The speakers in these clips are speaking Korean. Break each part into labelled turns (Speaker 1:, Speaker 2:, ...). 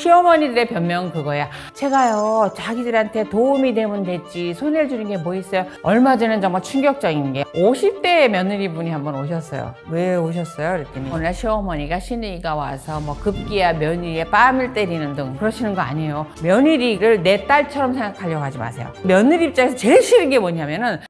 Speaker 1: 시어머니들의 변명은 그거야. 제가요, 자기들한테 도움이 되면 됐지 손해를 주는 게 뭐 있어요. 얼마 전에 정말 충격적인 게 50대 며느리분이 한번 오셨어요. 왜 오셨어요? 그랬더니 오늘 시어머니가 시누이가 와서 뭐 급기야 며느리의 뺨을 때리는 등 그러시는 거 아니에요. 며느리를 내 딸처럼 생각하려고 하지 마세요. 며느리 입장에서 제일 싫은 게 뭐냐면은,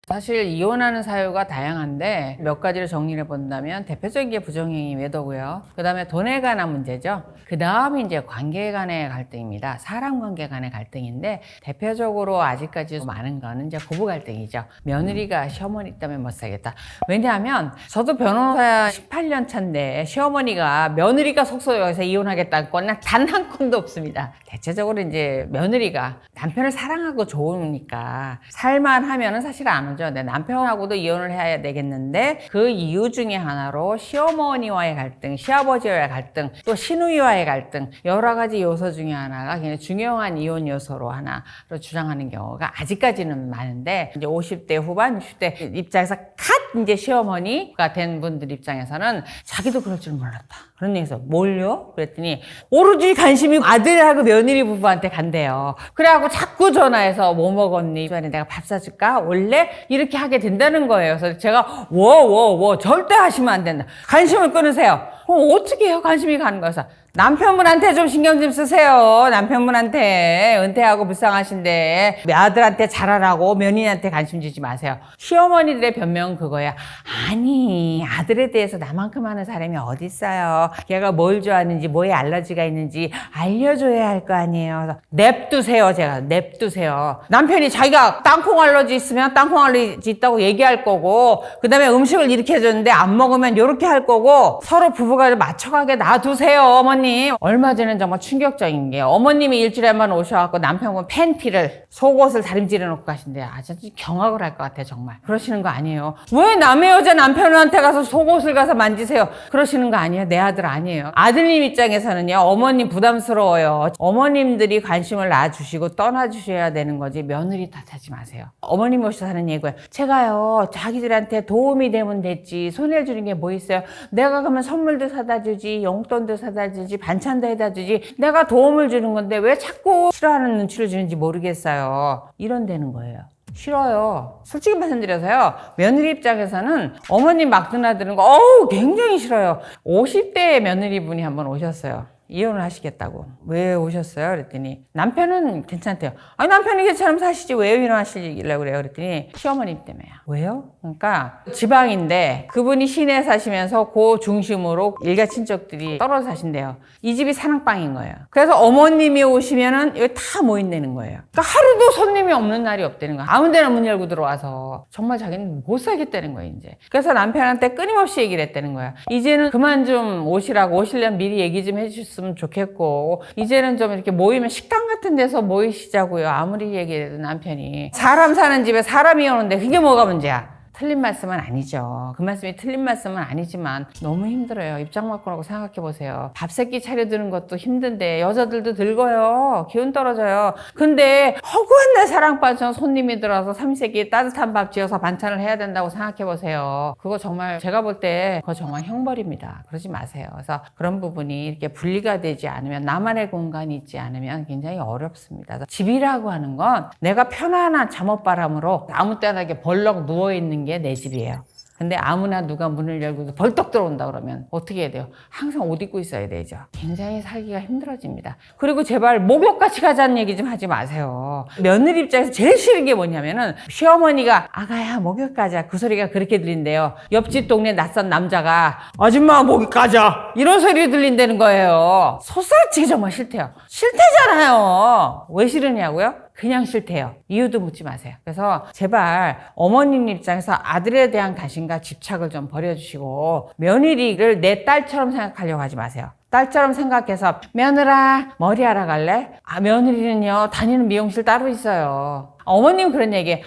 Speaker 1: 사실 이혼하는 사유가 다양한데 몇 가지를 정리를 해본다면 대표적인 게 부정행위 외도고요. 그 다음에 돈에 관한 문제죠. 그 다음에 이제 관계 간의 갈등입니다. 사람 관계 간의 갈등인데 대표적으로 아직까지 많은 거는 이제 부부 갈등이죠. 며느리가 시어머니 때문에 못 살겠다. 왜냐하면 저도 변호사 18년 차인데 시어머니가 며느리가 속속여서 이혼하겠다는 건은 단 한 건도 없습니다. 대체적으로 이제 며느리가 남편을 사랑하고 좋으니까 살만하면은 사실 안 오죠. 내 남편하고도 이혼을 해야 되겠는데 그 이유 중에 하나로 시어머니와의 갈등, 시아버지와의 갈등, 또 시누이와의 갈등, 여러 가지 요소 중에 하나가 굉장히 중요한 이혼 요소로 하나로 주장하는 경우가 아직까지는 많은데, 이제 50대 후반, 60대 입장에서 이제 시어머니가 된 분들 입장에서는 자기도 그럴 줄 몰랐다. 그런 얘기에서 뭘요? 그랬더니 오로지 관심이 아들하고 며느리 부부한테 간대요. 그래갖고 자꾸 전화해서 뭐 먹었니? 이번에 내가 밥 사줄까? 원래 이렇게 하게 된다는 거예요. 그래서 제가 절대 하시면 안 된다. 관심을 끊으세요. 어떻게 해요? 관심이 가는 거여서 남편분한테 좀 신경 좀 쓰세요. 남편분한테 은퇴하고 불쌍하신데 아들한테 잘하라고 며느리한테 관심 주지 마세요. 시어머니들의 변명은 그거야. 아니, 아들에 대해서 나만큼 하는 사람이 어디 있어요. 걔가 뭘 좋아하는지, 뭐에 알러지가 있는지 알려줘야 할 거 아니에요. 냅두세요. 제가 냅두세요. 남편이 자기가 땅콩 알러지 있으면 땅콩 알러지 있다고 얘기할 거고, 그 다음에 음식을 이렇게 해줬는데 안 먹으면 이렇게 할 거고, 서로 부부가 맞춰가게 놔두세요. 어머니. 얼마 전에 정말 충격적인 게, 어머님이 일주일에 한 번 오셔갖고 남편분 팬티를, 속옷을 다림질해 놓고 가신대. 아주 경악을 할 것 같아. 정말 그러시는 거 아니에요. 왜 남의 여자 남편한테 가서 속옷을 가서 만지세요? 그러시는 거 아니에요. 내 아들 아니에요. 아들님 입장에서는요, 어머님 부담스러워요. 어머님들이 관심을 놔주시고 떠나주셔야 되는 거지 며느리 탓하지 마세요. 어머님이 오셔서 하는 얘기예요. 제가요, 자기들한테 도움이 되면 됐지 손해를 주는 게 뭐 있어요. 내가 가면 선물도 사다 주지, 용돈도 사다 주지, 반찬도 해다 주지, 내가 도움을 주는 건데 왜 자꾸 싫어하는 눈치를 주는지 모르겠어요. 이런 되는 거예요. 싫어요. 솔직히 말씀드려서요, 며느리 입장에서는 어머님 막 드나드는 거 굉장히 싫어요. 50대 며느리분이 한번 오셨어요. 이혼을 하시겠다고. 왜 오셨어요? 그랬더니 남편은 괜찮대요. 아니, 남편이 괜찮으면 사시지 왜 이혼하시려고 그래요? 그랬더니 시어머님 때문에요. 왜요? 그러니까 지방인데 그분이 시내에 사시면서 그 중심으로 일가 친척들이 떨어져 사신대요. 이 집이 사랑방인 거예요. 그래서 어머님이 오시면은 여기 다 모인다는 거예요. 그러니까 하루도 손님이 없는 날이 없다는 거예요. 아무 데나 문 열고 들어와서. 정말 자기는 못 살겠다는 거예요, 이제. 그래서 남편한테 끊임없이 얘기를 했다는 거예요. 이제는 그만 좀 오시려면 미리 얘기 좀 해주셨으면 좋겠고, 이제는 좀 이렇게 모이면 식당 같은 데서 모이시자고요. 아무리 얘기해도 남편이. 사람 사는 집에 사람이 오는데 그게 뭐가 문제야? 틀린 말씀은 아니죠. 그 말씀이 틀린 말씀은 아니지만 너무 힘들어요. 입장 바꾸라고 생각해 보세요. 밥 세끼 차려드는 것도 힘든데 여자들도 늙어요. 기운 떨어져요. 근데 허구한 날 사랑 빠져 손님이 들어와서 삼시세끼 따뜻한 밥 지어서 반찬을 해야 된다고 생각해 보세요. 그거 정말 제가 볼 때 그거 정말 형벌입니다. 그러지 마세요. 그래서 그런 부분이 이렇게 분리가 되지 않으면, 나만의 공간이 있지 않으면 굉장히 어렵습니다. 집이라고 하는 건 내가 편안한 잠옷바람으로 아무 때나 이렇게 벌럭 누워있는 게 내 집이에요. 근데 아무나 누가 문을 열고 벌떡 들어온다 그러면 어떻게 해야 돼요? 항상 옷 입고 있어야 되죠. 굉장히 살기가 힘들어집니다. 그리고 제발 목욕같이 가자는 얘기 좀 하지 마세요. 며느리 입장에서 제일 싫은 게 뭐냐면은, 시어머니가 아가야 목욕 가자, 그 소리가 그렇게 들린대요. 옆집 동네 낯선 남자가 아줌마 목욕 가자 이런 소리 들린다는 거예요. 소스라치기 정말 싫대요. 싫대잖아요. 왜 싫으냐고요? 그냥 싫대요. 이유도 묻지 마세요. 그래서 제발 어머님 입장에서 아들에 대한 관심과 집착을 좀 버려주시고, 며느리를 내 딸처럼 생각하려고 하지 마세요. 딸처럼 생각해서 며느라 머리하러 갈래? 아, 며느리는요 다니는 미용실 따로 있어요. 어머님 그런 얘기,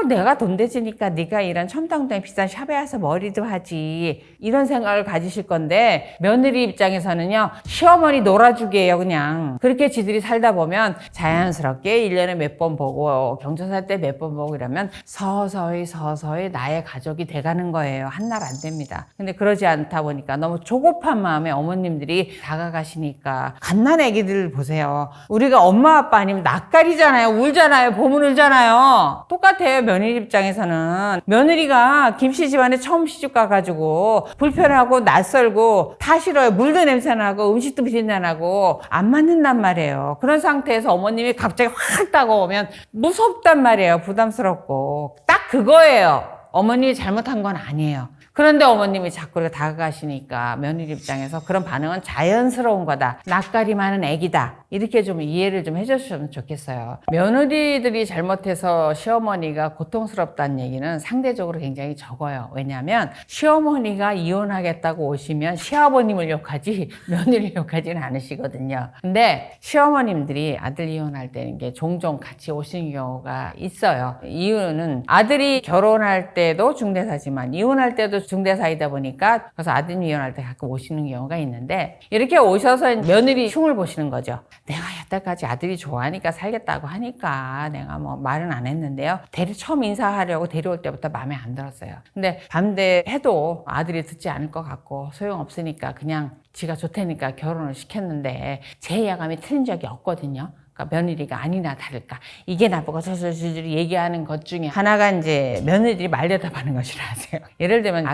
Speaker 1: 내가 돈 대주니까 네가 이런 첨당동에 비싼 샵에 와서 머리도 하지. 이런 생각을 가지실 건데, 며느리 입장에서는요, 시어머니 놀아주기예요, 그냥. 그렇게 지들이 살다 보면 자연스럽게 1년에 몇 번 보고, 경조사 때 몇 번 보고 이러면 서서히 나의 가족이 돼가는 거예요. 한날 안 됩니다. 근데 그러지 않다 보니까 너무 조급한 마음에 어머님들이 다가가시니까, 갓난 애기들 보세요. 우리가 엄마 아빠 아니면 낯가리잖아요. 울잖아요. 보면 울잖아요. 똑같아요. 며느리 입장에서는. 며느리가 김씨 집안에 처음 시집 가가지고 불편하고 낯설고 다 싫어요. 물도 냄새나고 음식도 비린내나고 안 맞는단 말이에요. 그런 상태에서 어머님이 갑자기 확 다가오면 무섭단 말이에요. 부담스럽고. 딱 그거예요. 어머니 잘못한 건 아니에요. 그런데 어머님이 자꾸 이렇게 다가가시니까 며느리 입장에서 그런 반응은 자연스러운 거다. 낯가리 많은 애기다. 이렇게 좀 이해를 좀 해주셨으면 좋겠어요. 며느리들이 잘못해서 시어머니가 고통스럽다는 얘기는 상대적으로 굉장히 적어요. 왜냐하면 시어머니가 이혼하겠다고 오시면 시아버님을 욕하지 며느리를 욕하지는 않으시거든요. 근데 시어머님들이 아들 이혼할 때는 게 종종 같이 오시는 경우가 있어요. 이유는 아들이 결혼할 때도 중대사지만 이혼할 때도 중대사이다 보니까 그래서 아들 이혼할 때 가끔 오시는 경우가 있는데 이렇게 오셔서 며느리 흉을 보시는 거죠. 내가 여태까지 아들이 좋아하니까 살겠다고 하니까 내가 뭐 말은 안 했는데요. 처음 인사하려고 데려올 때부터 마음에 안 들었어요. 근데 반대해도 아들이 듣지 않을 것 같고 소용없으니까 그냥 지가 좋다니까 결혼을 시켰는데 제 야감이 틀린 적이 없거든요. 그러니까 며느리가 아니나 다를까 이게 나보고 저저저저 얘기하는 것 중에 하나가 이제 며느리들이 말대답하는 것이라 하세요. 예를 들면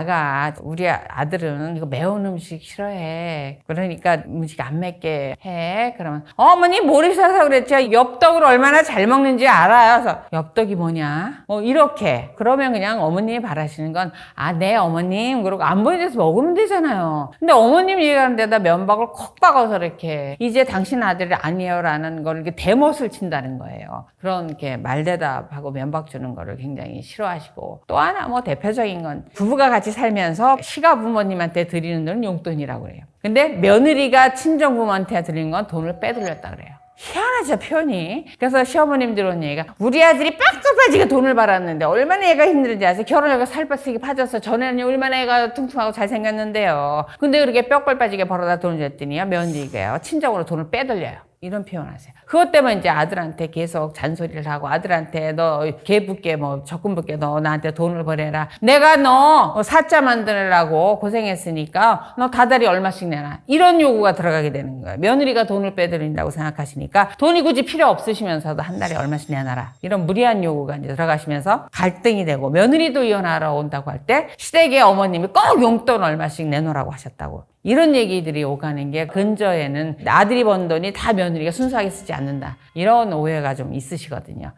Speaker 1: 우리 아들은 이거 매운 음식 싫어해. 그러니까 음식 안 맵게 해. 그러면 어머니 모르셔서 그랬죠. 엽떡을 얼마나 잘 먹는지 알아요. 그래서 엽떡이 뭐냐? 이렇게 그러면 그냥 어머님이 바라시는 건 네 어머님 그러고 안 보여줘서 먹으면 되잖아요. 근데 어머님 얘기하는 데다 면박을 콕 박아서 이렇게 이제 당신 아들이 아니에요라는 걸 이렇게 대못을 친다는 거예요. 그런 게 말대답하고 면박 주는 거를 굉장히 싫어하시고 또 하나 뭐 대표적인 건 부부가 같이 살면서 시가 부모님한테 드리는 돈은 용돈이라고 그래요. 근데 며느리가 친정 부모한테 드리는 건 돈을 빼돌렸다 그래요. 희한하죠 표현이. 그래서 시어머님들 온 얘기가 우리 아들이 빡빡 빠지게 돈을 벌었는데 얼마나 애가 힘든지 아세요? 결혼하고 살 빠지게 빠졌어. 전에는 얼마나 애가 퉁퉁하고 잘생겼는데요. 근데 그렇게 뼈골 빠지게 벌어다 돈을 줬더니요 며느리가요 친정으로 돈을 빼돌려요. 이런 표현하세요. 그것 때문에 이제 아들한테 계속 잔소리를 하고 아들한테 너 개 붙게 뭐 적금 붙게 너 나한테 돈을 벌여라. 내가 너 사자 만들려고 고생했으니까 너 다달이 얼마씩 내놔. 이런 요구가 들어가게 되는 거예요. 며느리가 돈을 빼드린다고 생각하시니까 돈이 굳이 필요 없으시면서도 한 달에 얼마씩 내놔라. 이런 무리한 요구가 이제 들어가시면서 갈등이 되고 며느리도 이혼하러 온다고 할 때 시댁의 어머님이 꼭 용돈 얼마씩 내놓으라고 하셨다고. 이런 얘기들이 오가는 게 근저에는 아들이 번 돈이 다 며느리가 순수하게 쓰지 않는다. 이런 오해가 좀 있으시거든요.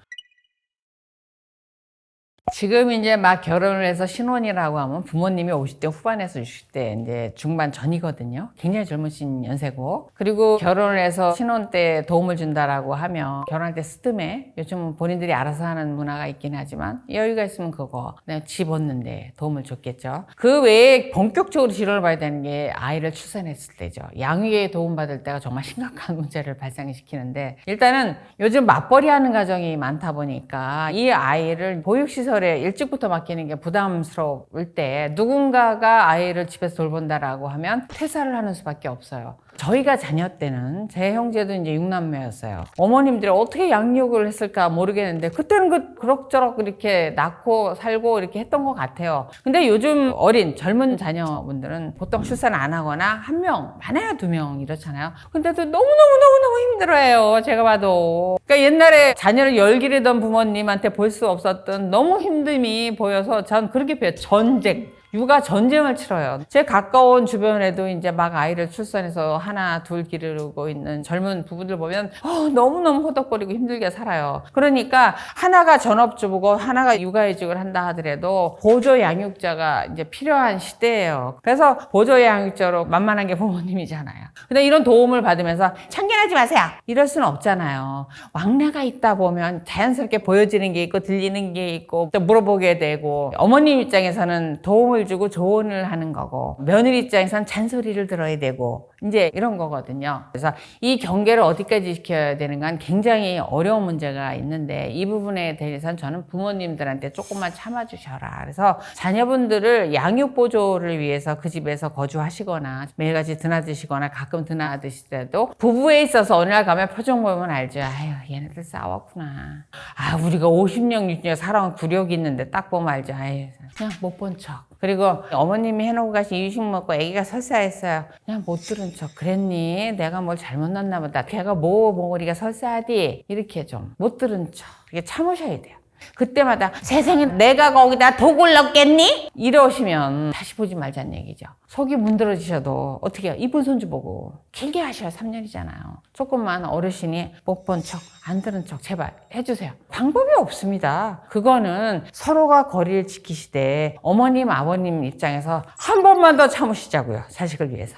Speaker 1: 지금 이제 막 결혼을 해서 신혼이라고 하면 부모님이 50대 후반에서 60대 이제 중반 전이거든요. 굉장히 젊으신 연세고. 그리고 결혼을 해서 신혼 때 도움을 준다라고 하면 결혼할 때 쓰듬해. 요즘은 본인들이 알아서 하는 문화가 있긴 하지만 여유가 있으면 그거 그냥 집 얻는데 도움을 줬겠죠. 그 외에 본격적으로 지원을 봐야 되는 게 아이를 출산했을 때죠. 양육에 도움받을 때가 정말 심각한 문제를 발생시키는데 일단은 요즘 맞벌이 하는 가정이 많다 보니까 이 아이를 보육시설에 일찍부터 맡기는 게 부담스러울 때 누군가가 아이를 집에서 돌본다라고 하면 퇴사를 하는 수밖에 없어요. 저희가 자녀 때는 제 형제도 이제 6남매였어요. 어머님들이 어떻게 양육을 했을까 모르겠는데 그때는 그럭저럭 이렇게 낳고 살고 이렇게 했던 것 같아요. 근데 요즘 어린 젊은 자녀분들은 보통 출산 안 하거나 한 명, 많아야 2명 이렇잖아요. 근데도 너무너무 힘들어해요. 제가 봐도. 그러니까 옛날에 자녀를 열기르던 부모님한테 볼 수 없었던 너무 힘듦이 보여서 전 그렇게 표현해요. 전쟁. 육아 전쟁을 치러요. 제 가까운 주변에도 이제 막 아이를 출산해서 하나 둘 기르고 있는 젊은 부부들 보면 너무너무 호덕거리고 힘들게 살아요. 그러니까 하나가 전업주부고 하나가 육아휴직을 한다 하더라도 보조 양육자가 이제 필요한 시대예요. 그래서 보조 양육자로 만만한 게 부모님이잖아요. 근데 이런 도움을 받으면서 참견하지 마세요. 이럴 수는 없잖아요. 왕래가 있다 보면 자연스럽게 보여지는 게 있고 들리는 게 있고 또 물어보게 되고 어머님 입장에서는 도움을 도움을 주고 조언을 하는 거고, 며느리 입장에선 잔소리를 들어야 되고, 이제 이런 거거든요. 그래서 이 경계를 어디까지 지켜야 되는가 굉장히 어려운 문제가 있는데, 이 부분에 대해서는 저는 부모님들한테 조금만 참아주셔라. 그래서 자녀분들을 양육보조를 위해서 그 집에서 거주하시거나 매일같이 드나드시거나 가끔 드나드실 때도 부부에 있어서 어느 날 가면 표정 보면 알죠. 아유, 얘네들 싸웠구나. 아, 우리가 50년, 60년 살아온 굴욕이 있는데 딱 보면 알죠. 아유, 그냥 못 본 척. 그리고 어머님이 해놓고 가신 이유식 먹고 애기가 설사했어요. 그냥 못 들은 척. 그랬니? 내가 뭘 잘못 넣었나 보다. 걔가 몽골이가 설사하디? 이렇게 좀 못 들은 척. 이게 참으셔야 돼요. 그때마다 세상에 내가 거기다 독을 넣겠니? 이러시면 다시 보지 말자는 얘기죠. 속이 문드러지셔도 어떻게 해요? 이쁜 손주 보고 길게 하셔야 3년이잖아요. 조금만 어르신이 못 본 척, 안 들은 척 제발 해주세요. 방법이 없습니다. 그거는 서로가 거리를 지키시되 어머님, 아버님 입장에서 한 번만 더 참으시자고요. 자식을 위해서.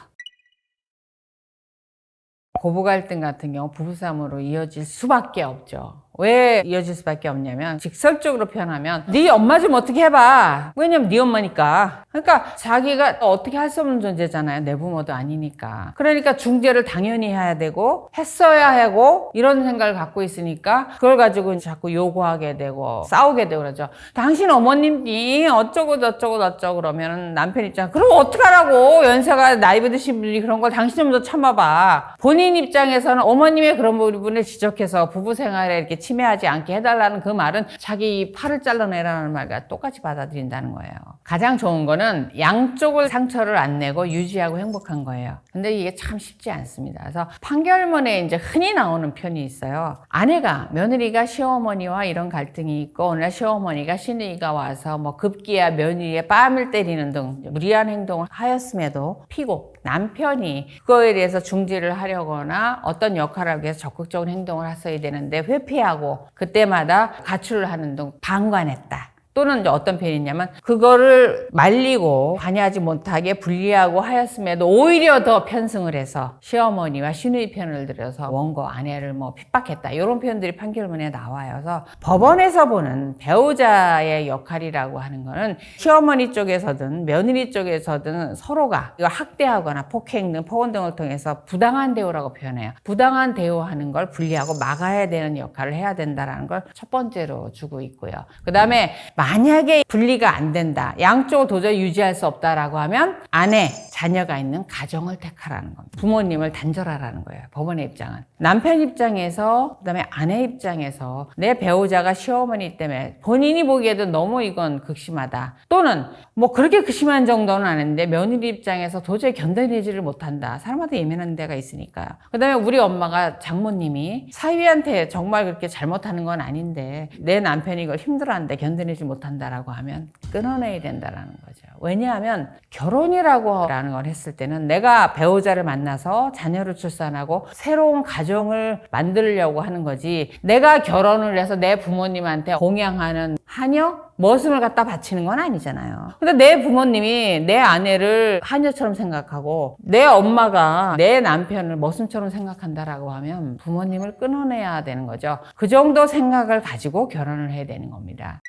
Speaker 1: 고부 갈등 같은 경우 부부싸움으로 이어질 수밖에 없죠. 왜 이어질 수밖에 없냐면 직설적으로 표현하면 네 엄마 좀 어떻게 해봐. 왜냐면 네 엄마니까. 그러니까 자기가 어떻게 할 수 없는 존재잖아요. 내 부모도 아니니까. 그러니까 중재를 당연히 해야 되고 했어야 하고 이런 생각을 갖고 있으니까 그걸 가지고 자꾸 요구하게 되고 싸우게 되고 그러죠. 당신 어머님이 어쩌고 저쩌고 저쩌고 그러면 남편 입장 그럼 어떡하라고. 연세가 나이 드신 분이 그런 걸 당신 좀 더 참아봐. 본인 입장에서는 어머님의 그런 부분을 지적해서 부부 생활에 이렇게 침해하지 않게 해달라는 그 말은 자기 팔을 잘라내라는 말과 똑같이 받아들인다는 거예요. 가장 좋은 거는 양쪽을 상처를 안 내고 유지하고 행복한 거예요. 근데 이게 참 쉽지 않습니다. 그래서 판결문에 이제 흔히 나오는 편이 있어요. 아내가, 며느리가 시어머니와 이런 갈등이 있고 어느 날 시어머니가 시누이가 와서 뭐 급기야 며느리의 뺨을 때리는 등 무리한 행동을 하였음에도 피고 남편이 그거에 대해서 중지를 하려거나 어떤 역할을 하기 위해서 적극적인 행동을 했어야 되는데 회피하고 그때마다 가출을 하는 등 방관했다. 또는 이제 어떤 표현이냐면 그거를 말리고 관여하지 못하게 분리하고 하였음에도 오히려 더 편승을 해서 시어머니와 시누이 편을 들여서 원고 아내를 뭐 핍박했다. 이런 표현들이 판결문에 나와요. 그래서 법원에서 보는 배우자의 역할이라고 하는 거는 시어머니 쪽에서든 며느리 쪽에서든 서로가 이걸 학대하거나 폭행 등 폭언 등을 통해서 부당한 대우라고 표현해요. 부당한 대우하는 걸 분리하고 막아야 되는 역할을 해야 된다는 걸 첫 번째로 주고 있고요. 그 다음에 만약에 분리가 안 된다. 양쪽을 도저히 유지할 수 없다라고 하면 아내, 자녀가 있는 가정을 택하라는 겁니다. 부모님을 단절하라는 거예요. 법원의 입장은. 남편 입장에서 그다음에 아내 입장에서 내 배우자가 시어머니 때문에 본인이 보기에도 너무 이건 극심하다. 또는 뭐 그렇게 극심한 정도는 아닌데 며느리 입장에서 도저히 견뎌내지를 못한다. 사람마다 예민한 데가 있으니까요. 그다음에 우리 엄마가 장모님이 사위한테 정말 그렇게 잘못하는 건 아닌데 내 남편이 이걸 힘들어하는데 견뎌내지 못한다라고 하면 끊어내야 된다라는 거죠. 왜냐하면 결혼이라고 하는 걸 했을 때는 내가 배우자를 만나서 자녀를 출산하고 새로운 가정을 만들려고 하는 거지 내가 결혼을 해서 내 부모님한테 공양하는 하녀? 머슴을 갖다 바치는 건 아니잖아요. 근데 내 부모님이 내 아내를 하녀처럼 생각하고 내 엄마가 내 남편을 머슴처럼 생각한다라고 하면 부모님을 끊어내야 되는 거죠. 그 정도 생각을 가지고 결혼을 해야 되는 겁니다.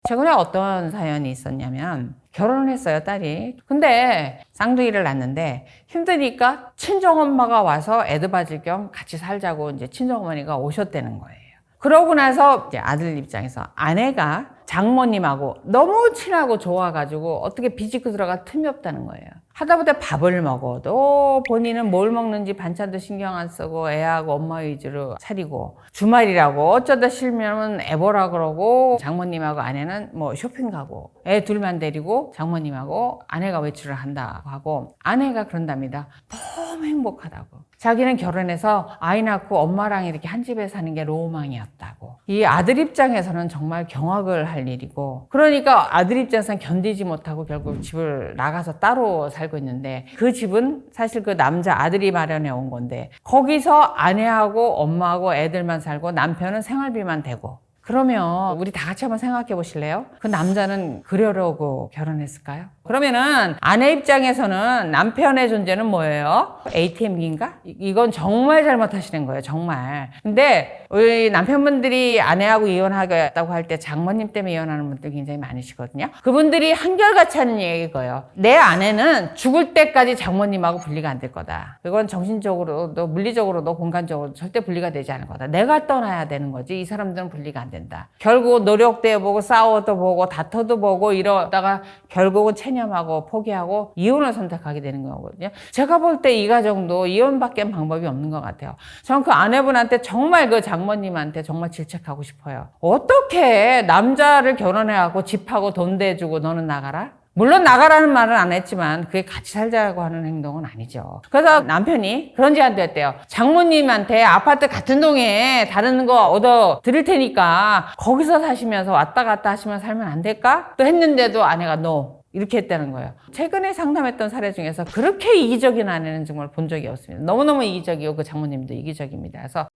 Speaker 1: 최근에 어떤 사연이 있었냐면 결혼을 했어요, 딸이. 근데 쌍둥이를 낳는데 힘드니까 친정엄마가 와서 애드 봐줄 겸 같이 살자고 이제 친정어머니가 오셨다는 거예요. 그러고 나서 이제 아들 입장에서 아내가 장모님하고 너무 친하고 좋아가지고 어떻게 비집고 들어갈 틈이 없다는 거예요. 하다못해 밥을 먹어도 본인은 뭘 먹는지 반찬도 신경 안 쓰고 애하고 엄마 위주로 차리고 주말이라고 어쩌다 싫으면 애보라 그러고 장모님하고 아내는 뭐 쇼핑 가고 애 둘만 데리고 장모님하고 아내가 외출을 한다고 하고 아내가 그런답니다. 너무 행복하다고. 자기는 결혼해서 아이 낳고 엄마랑 이렇게 한 집에 사는 게 로망이었다고. 이 아들 입장에서는 정말 경악을 할 일이고 그러니까 아들 입장에서는 견디지 못하고 결국 집을 나가서 따로 살고 있는데 그 집은 사실 그 남자 아들이 마련해 온 건데 거기서 아내하고 엄마하고 애들만 살고 남편은 생활비만 대고 그러면 우리 다 같이 한번 생각해 보실래요? 그 남자는 그러려고 결혼했을까요? 그러면은 아내 입장에서는 남편의 존재는 뭐예요? ATM기인가? 이건 정말 잘못하시는 거예요, 정말. 근데 우리 남편분들이 아내하고 이혼하겠다고 할 때 장모님 때문에 이혼하는 분들 굉장히 많으시거든요. 그분들이 한결같이 하는 얘기예요. 내 아내는 죽을 때까지 장모님하고 분리가 안 될 거다. 그건 정신적으로도 물리적으로도 공간적으로도 절대 분리가 되지 않을 거다. 내가 떠나야 되는 거지. 이 사람들은 분리가 안 된다. 결국 노력도 해보고 싸워도 보고 다퉈도 보고 이러다가 결국은 체념하고 포기하고 이혼을 선택하게 되는 거거든요. 제가 볼 때 이 가정도 이혼밖에 방법이 없는 것 같아요. 저는 그 아내분한테 정말 그 장모님한테 정말 질책하고 싶어요. 어떻게 남자를 결혼해갖고 집하고 돈 대주고 너는 나가라? 물론 나가라는 말은 안 했지만 그게 같이 살자고 하는 행동은 아니죠. 그래서 남편이 그런 제안도 했대요. 장모님한테 아파트 같은 동에 다른 거 얻어 드릴 테니까 거기서 사시면서 왔다 갔다 하시면 살면 안 될까? 또 했는데도 아내가 no. 이렇게 했다는 거예요. 최근에 상담했던 사례 중에서 그렇게 이기적인 아내는 정말 본 적이 없습니다. 너무너무 이기적이고 그 장모님도 이기적입니다. 그래서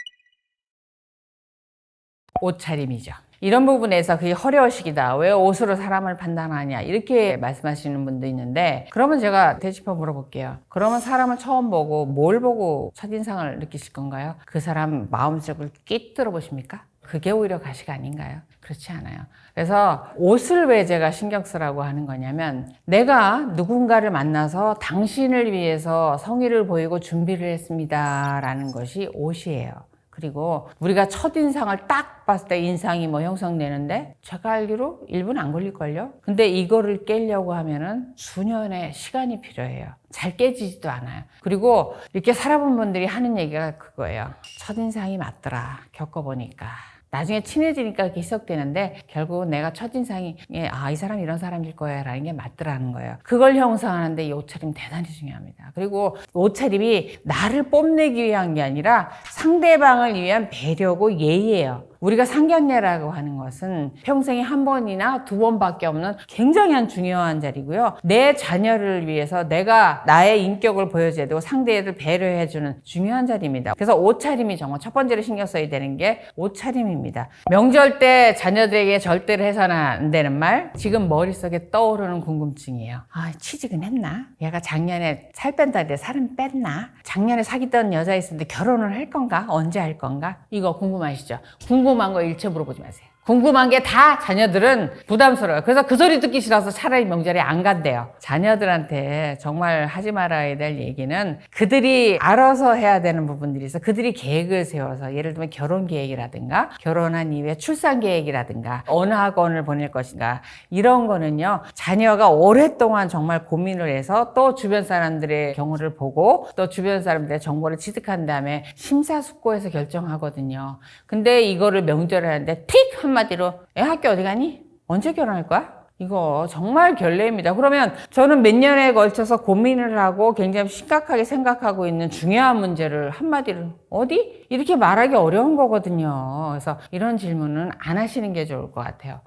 Speaker 1: 옷차림이죠. 이런 부분에서 그게 허례허식이다. 왜 옷으로 사람을 판단하냐. 이렇게 말씀하시는 분도 있는데 그러면 제가 되짚어 물어볼게요. 그러면 사람을 처음 보고 뭘 보고 첫인상을 느끼실 건가요? 그 사람 마음속을 끼뚫어 보십니까? 그게 오히려 가시가 아닌가요? 그렇지 않아요. 그래서 옷을 왜 제가 신경 쓰라고 하는 거냐면 내가 누군가를 만나서 당신을 위해서 성의를 보이고 준비를 했습니다. 라는 것이 옷이에요. 그리고 우리가 첫인상을 딱 봤을 때 인상이 뭐 형성되는데 제가 알기로 1분 안 걸릴걸요? 근데 이거를 깨려고 하면은 수년의 시간이 필요해요. 잘 깨지지도 않아요. 그리고 이렇게 살아본 분들이 하는 얘기가 그거예요. 첫인상이 맞더라. 겪어보니까. 나중에 친해지니까 그게 희석되는데 결국은 내가 첫인상이 이 사람 이런 사람일 거야 라는 게 맞더라는 거예요. 그걸 형성하는데 이 옷차림 대단히 중요합니다. 그리고 옷차림이 나를 뽐내기 위한 게 아니라 상대방을 위한 배려고 예의예요. 우리가 상견례라고 하는 것은 평생에 한 번이나 두 번밖에 없는 굉장히 중요한 자리고요. 내 자녀를 위해서 내가 나의 인격을 보여줘야 되고 상대를 배려해주는 중요한 자리입니다. 그래서 옷차림이 정말 첫 번째로 신경 써야 되는 게 옷차림입니다. 명절 때 자녀들에게 절대로 해서는 안 되는 말, 지금 머릿속에 떠오르는 궁금증이에요. 취직은 했나? 얘가 작년에 살 뺀다는데 살은 뺐나? 작년에 사귀던 여자 있었는데 결혼을 할 건가? 언제 할 건가? 이거 궁금하시죠? 궁금한 거 일체 물어보지 마세요. 궁금한 게 다 자녀들은 부담스러워요. 그래서 그 소리 듣기 싫어서 차라리 명절에 안 간대요. 자녀들한테 정말 하지 말아야 될 얘기는 그들이 알아서 해야 되는 부분들이 있어. 그들이 계획을 세워서 예를 들면 결혼 계획이라든가 결혼한 이후에 출산 계획이라든가 어느 학원을 보낼 것인가 이런 거는요. 자녀가 오랫동안 정말 고민을 해서 또 주변 사람들의 경우를 보고 또 주변 사람들의 정보를 취득한 다음에 심사숙고해서 결정하거든요. 근데 이거를 명절에 하는데 틱! 한마디로 학교 어디 가니? 언제 결혼할 거야? 이거 정말 결례입니다. 그러면 저는 몇 년에 걸쳐서 고민을 하고 굉장히 심각하게 생각하고 있는 중요한 문제를 한마디로 어디? 이렇게 말하기 어려운 거거든요. 그래서 이런 질문은 안 하시는 게 좋을 것 같아요.